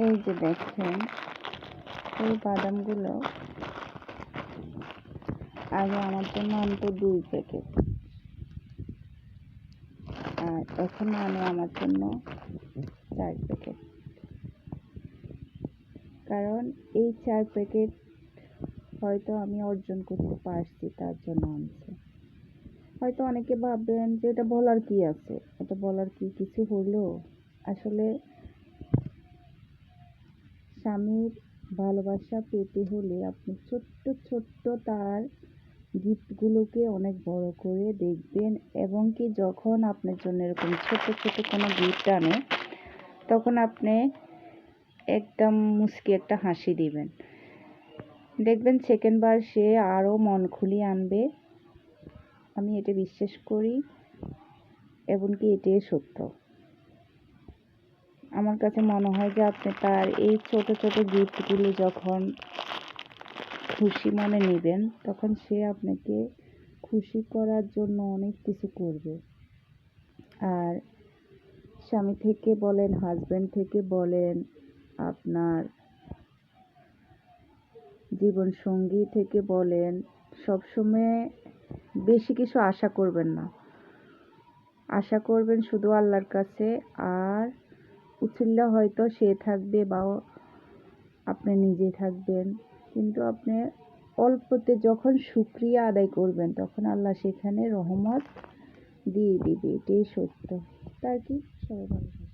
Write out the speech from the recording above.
এই যে দেখেন, এই বাদামগুলো আগে আমার জন্য আনতো 2 প্যাকেট, আর এখন আনে আমার জন্য 4 প্যাকেট। কারণ এই 4 প্যাকেট হয়তো আমি অর্জন করতে পারছি, তার জন্য আনছে। হয়তো অনেকে ভাববেন যে এটা বলার কি আছে, এটা বলার কি কিছু হলো। আসলে স্বামীর ভালোবাসা পেতে হলে আপনি ছোট্ট ছোট্ট তার গিফটগুলোকে অনেক বড় করে দেখবেন, এবং কি যখন আপনার জন্য এরকম ছোট ছোট কোনো গিফট আনে, তখন আপনি একদম মুচকি একটা হাসি দিবেন। দেখবেন সেকেন্ড বার সে আরও মন খুলিয়ে আনবে। আমি এটা বিশ্বাস করি, এমনকি এটাই সত্য। আমার কাছে মনে হয় যে আপনি তার এই ছোট ছোট গিফটগুলো যখন খুশি মনে নেবেন, তখন সে আপনাকে খুশি করার জন্য অনেক কিছু করবে। আর স্বামী থেকে বলেন, হাজব্যান্ড থেকে বলেন, আপনার জীবন সঙ্গী থেকে বলেন, সবসময় বেশি কিছু আশা করবেন না। আশা করবেন শুধু আল্লাহর কাছে। আর উছিল্লা হয়তো সে থাকবে বা আপনি নিজে থাকবেন, কিন্তু আপনি অল্পতে যখন শুকরিয়া আদায় করবেন, তখন আল্লাহ সেখানে রহমত দিয়ে দিবে। এটাই সত্য। তার কি, সবাই ভালো থাকবেন।